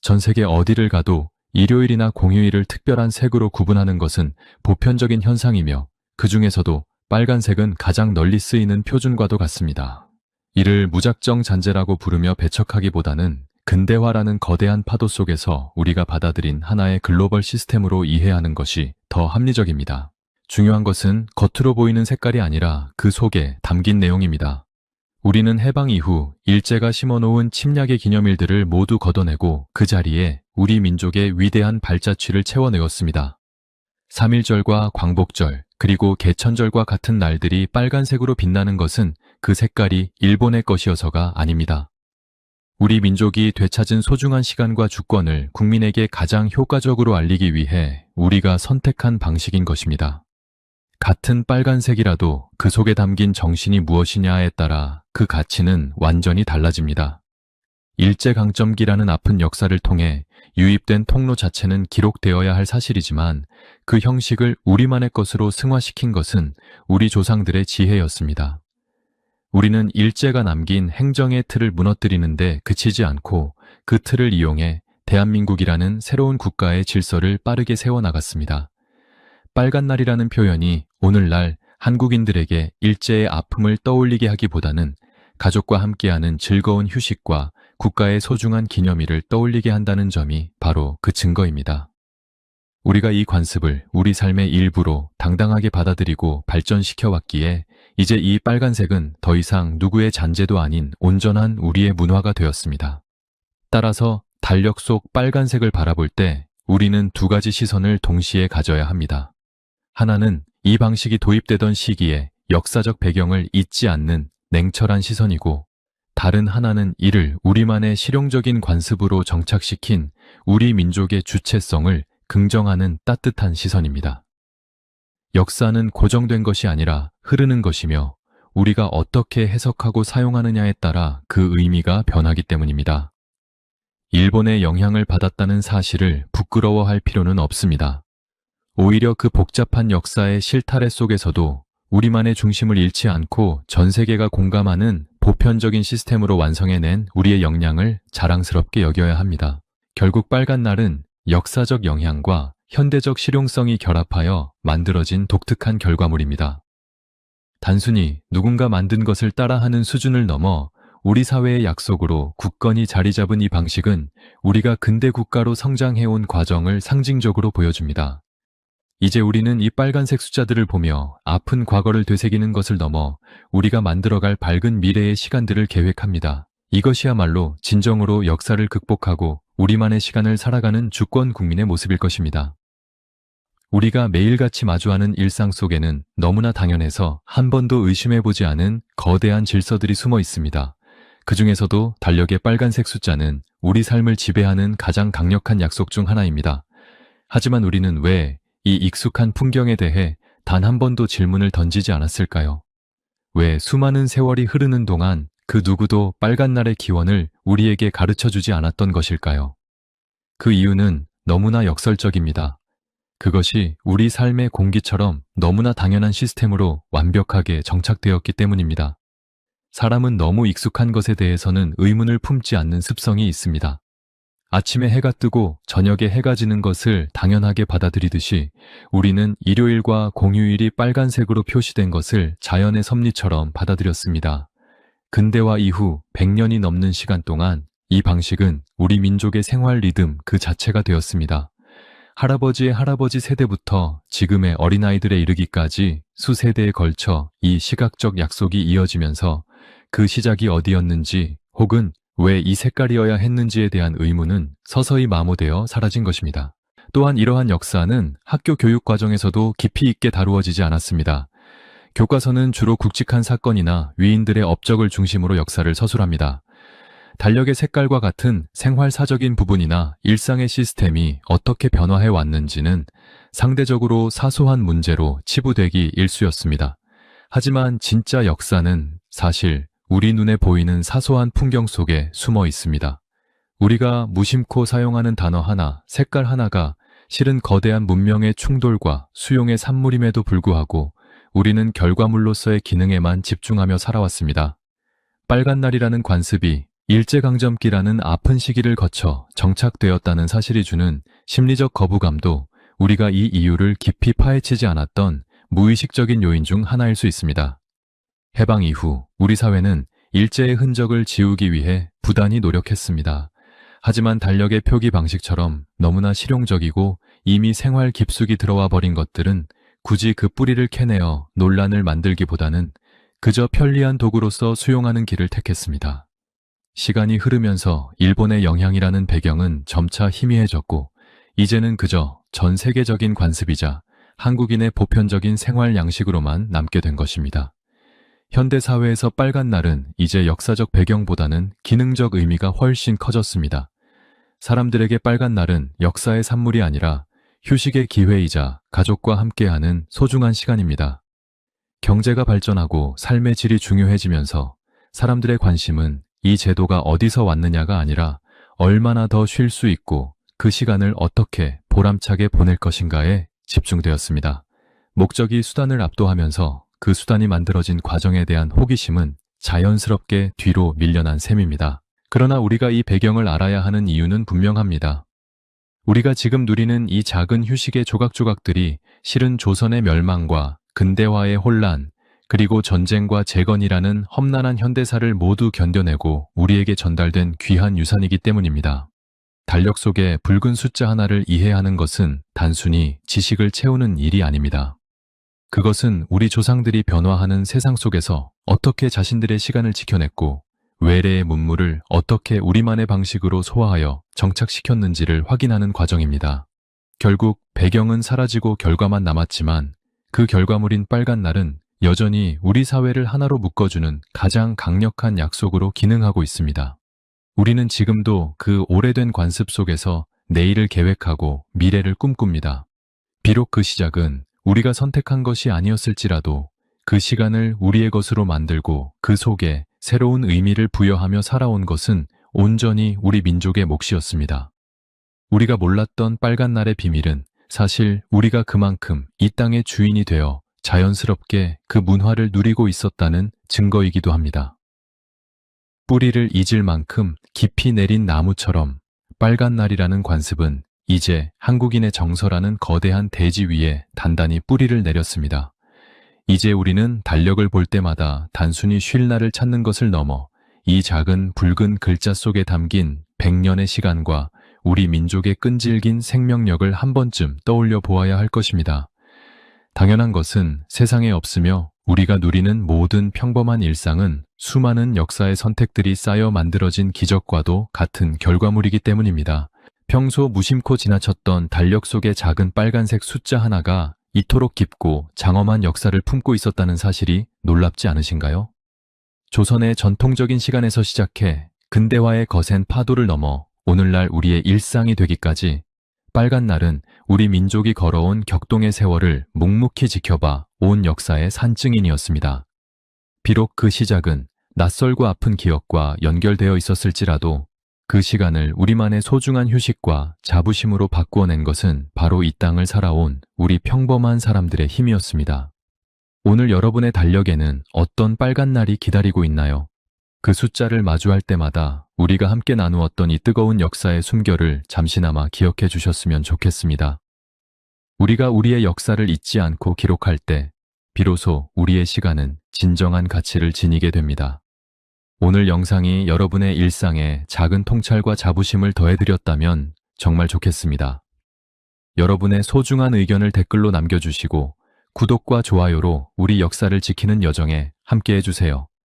전 세계 어디를 가도 일요일이나 공휴일을 특별한 색으로 구분하는 것은 보편적인 현상이며 그 중에서도 빨간색은 가장 널리 쓰이는 표준과도 같습니다. 이를 무작정 잔재라고 부르며 배척하기보다는 근대화라는 거대한 파도 속에서 우리가 받아들인 하나의 글로벌 시스템으로 이해하는 것이 더 합리적입니다. 중요한 것은 겉으로 보이는 색깔이 아니라 그 속에 담긴 내용입니다. 우리는 해방 이후 일제가 심어놓은 침략의 기념일들을 모두 걷어내고 그 자리에 우리 민족의 위대한 발자취를 채워내었습니다. 3.1절과 광복절, 그리고 개천절과 같은 날들이 빨간색으로 빛나는 것은 그 색깔이 일본의 것이어서가 아닙니다. 우리 민족이 되찾은 소중한 시간과 주권을 국민에게 가장 효과적으로 알리기 위해 우리가 선택한 방식인 것입니다. 같은 빨간색이라도 그 속에 담긴 정신이 무엇이냐에 따라 그 가치는 완전히 달라집니다. 일제강점기라는 아픈 역사를 통해 유입된 통로 자체는 기록되어야 할 사실이지만 그 형식을 우리만의 것으로 승화시킨 것은 우리 조상들의 지혜였습니다. 우리는 일제가 남긴 행정의 틀을 무너뜨리는데 그치지 않고 그 틀을 이용해 대한민국이라는 새로운 국가의 질서를 빠르게 세워나갔습니다. 빨간 날이라는 표현이 오늘날 한국인들에게 일제의 아픔을 떠올리게 하기보다는 가족과 함께하는 즐거운 휴식과 국가의 소중한 기념일을 떠올리게 한다는 점이 바로 그 증거입니다. 우리가 이 관습을 우리 삶의 일부로 당당하게 받아들이고 발전시켜 왔기에 이제 이 빨간색은 더 이상 누구의 잔재도 아닌 온전한 우리의 문화가 되었습니다. 따라서 달력 속 빨간색을 바라볼 때 우리는 두 가지 시선을 동시에 가져야 합니다. 하나는 이 방식이 도입되던 시기에 역사적 배경을 잊지 않는 냉철한 시선이고, 다른 하나는 이를 우리만의 실용적인 관습으로 정착시킨 우리 민족의 주체성을 긍정하는 따뜻한 시선입니다. 역사는 고정된 것이 아니라 흐르는 것이며 우리가 어떻게 해석하고 사용하느냐에 따라 그 의미가 변하기 때문입니다. 일본의 영향을 받았다는 사실을 부끄러워할 필요는 없습니다. 오히려 그 복잡한 역사의 실타래 속에서도 우리만의 중심을 잃지 않고 전 세계가 공감하는 보편적인 시스템으로 완성해낸 우리의 역량을 자랑스럽게 여겨야 합니다. 결국 빨간 날은 역사적 영향과 현대적 실용성이 결합하여 만들어진 독특한 결과물입니다. 단순히 누군가 만든 것을 따라하는 수준을 넘어 우리 사회의 약속으로 굳건히 자리 잡은 이 방식은 우리가 근대 국가로 성장해온 과정을 상징적으로 보여줍니다. 이제 우리는 이 빨간색 숫자들을 보며 아픈 과거를 되새기는 것을 넘어 우리가 만들어갈 밝은 미래의 시간들을 계획합니다. 이것이야말로 진정으로 역사를 극복하고 우리만의 시간을 살아가는 주권 국민의 모습일 것입니다. 우리가 매일같이 마주하는 일상 속에는 너무나 당연해서 한 번도 의심해보지 않은 거대한 질서들이 숨어 있습니다. 그 중에서도 달력의 빨간색 숫자는 우리 삶을 지배하는 가장 강력한 약속 중 하나입니다. 하지만 우리는 왜 이 익숙한 풍경에 대해 단 한 번도 질문을 던지지 않았을까요? 왜 수많은 세월이 흐르는 동안 그 누구도 빨간 날의 기원을 우리에게 가르쳐주지 않았던 것일까요? 그 이유는 너무나 역설적입니다. 그것이 우리 삶의 공기처럼 너무나 당연한 시스템으로 완벽하게 정착되었기 때문입니다. 사람은 너무 익숙한 것에 대해서는 의문을 품지 않는 습성이 있습니다. 아침에 해가 뜨고 저녁에 해가 지는 것을 당연하게 받아들이듯이 우리는 일요일과 공휴일이 빨간색으로 표시된 것을 자연의 섭리처럼 받아들였습니다. 근대화 이후 100년이 넘는 시간 동안 이 방식은 우리 민족의 생활 리듬 그 자체가 되었습니다. 할아버지의 할아버지 세대부터 지금의 어린아이들에 이르기까지 수세대에 걸쳐 이 시각적 약속이 이어지면서 그 시작이 어디였는지 혹은 왜 이 색깔이어야 했는지에 대한 의문은 서서히 마모되어 사라진 것입니다. 또한 이러한 역사는 학교 교육 과정에서도 깊이 있게 다루어지지 않았습니다. 교과서는 주로 굵직한 사건이나 위인들의 업적을 중심으로 역사를 서술합니다. 달력의 색깔과 같은 생활사적인 부분이나 일상의 시스템이 어떻게 변화해 왔는지는 상대적으로 사소한 문제로 치부되기 일쑤였습니다. 하지만 진짜 역사는 사실 우리 눈에 보이는 사소한 풍경 속에 숨어 있습니다. 우리가 무심코 사용하는 단어 하나, 색깔 하나가 실은 거대한 문명의 충돌과 수용의 산물임에도 불구하고 우리는 결과물로서의 기능에만 집중하며 살아왔습니다. 빨간 날이라는 관습이 일제강점기라는 아픈 시기를 거쳐 정착되었다는 사실이 주는 심리적 거부감도 우리가 이 이유를 깊이 파헤치지 않았던 무의식적인 요인 중 하나일 수 있습니다. 해방 이후 우리 사회는 일제의 흔적을 지우기 위해 부단히 노력했습니다. 하지만 달력의 표기 방식처럼 너무나 실용적이고 이미 생활 깊숙이 들어와 버린 것들은 굳이 그 뿌리를 캐내어 논란을 만들기보다는 그저 편리한 도구로서 수용하는 길을 택했습니다. 시간이 흐르면서 일본의 영향이라는 배경은 점차 희미해졌고 이제는 그저 전 세계적인 관습이자 한국인의 보편적인 생활 양식으로만 남게 된 것입니다. 현대 사회에서 빨간 날은 이제 역사적 배경보다는 기능적 의미가 훨씬 커졌습니다. 사람들에게 빨간 날은 역사의 산물이 아니라 휴식의 기회이자 가족과 함께하는 소중한 시간입니다. 경제가 발전하고 삶의 질이 중요해지면서 사람들의 관심은 이 제도가 어디서 왔느냐가 아니라 얼마나 더 쉴 수 있고 그 시간을 어떻게 보람차게 보낼 것인가에 집중되었습니다. 목적이 수단을 압도하면서 그 수단이 만들어진 과정에 대한 호기심은 자연스럽게 뒤로 밀려난 셈입니다. 그러나 우리가 이 배경을 알아야 하는 이유는 분명합니다. 우리가 지금 누리는 이 작은 휴식의 조각조각들이 실은 조선의 멸망과 근대화의 혼란, 그리고 전쟁과 재건이라는 험난한 현대사를 모두 견뎌내고 우리에게 전달된 귀한 유산이기 때문입니다. 달력 속의 붉은 숫자 하나를 이해하는 것은 단순히 지식을 채우는 일이 아닙니다. 그것은 우리 조상들이 변화하는 세상 속에서 어떻게 자신들의 시간을 지켜냈고 외래의 문물을 어떻게 우리만의 방식으로 소화하여 정착시켰는지를 확인하는 과정입니다. 결국 배경은 사라지고 결과만 남았지만 그 결과물인 빨간 날은 여전히 우리 사회를 하나로 묶어주는 가장 강력한 약속으로 기능하고 있습니다. 우리는 지금도 그 오래된 관습 속에서 내일을 계획하고 미래를 꿈꿉니다. 비록 그 시작은 우리가 선택한 것이 아니었을지라도 그 시간을 우리의 것으로 만들고 그 속에 새로운 의미를 부여하며 살아온 것은 온전히 우리 민족의 몫이었습니다. 우리가 몰랐던 빨간 날의 비밀은 사실 우리가 그만큼 이 땅의 주인이 되어 자연스럽게 그 문화를 누리고 있었다는 증거이기도 합니다. 뿌리를 잊을 만큼 깊이 내린 나무처럼 빨간 날이라는 관습은 이제 한국인의 정서라는 거대한 대지 위에 단단히 뿌리를 내렸습니다. 이제 우리는 달력을 볼 때마다 단순히 쉴 날을 찾는 것을 넘어 이 작은 붉은 글자 속에 담긴 100년의 시간과 우리 민족의 끈질긴 생명력을 한 번쯤 떠올려 보아야 할 것입니다. 당연한 것은 세상에 없으며 우리가 누리는 모든 평범한 일상은 수많은 역사의 선택들이 쌓여 만들어진 기적과도 같은 결과물이기 때문입니다. 평소 무심코 지나쳤던 달력 속의 작은 빨간색 숫자 하나가 이토록 깊고 장엄한 역사를 품고 있었다는 사실이 놀랍지 않으신가요? 조선의 전통적인 시간에서 시작해 근대화의 거센 파도를 넘어 오늘날 우리의 일상이 되기까지 빨간 날은 우리 민족이 걸어온 격동의 세월을 묵묵히 지켜봐 온 역사의 산증인이었습니다. 비록 그 시작은 낯설고 아픈 기억과 연결되어 있었을지라도 그 시간을 우리만의 소중한 휴식과 자부심으로 바꾸어낸 것은 바로 이 땅을 살아온 우리 평범한 사람들의 힘이었습니다. 오늘 여러분의 달력에는 어떤 빨간 날이 기다리고 있나요? 그 숫자를 마주할 때마다 우리가 함께 나누었던 이 뜨거운 역사의 숨결을 잠시나마 기억해 주셨으면 좋겠습니다. 우리가 우리의 역사를 잊지 않고 기록할 때 비로소 우리의 시간은 진정한 가치를 지니게 됩니다. 오늘 영상이 여러분의 일상에 작은 통찰과 자부심을 더해드렸다면 정말 좋겠습니다. 여러분의 소중한 의견을 댓글로 남겨주시고 구독과 좋아요로 우리 역사를 지키는 여정에 함께해 주세요.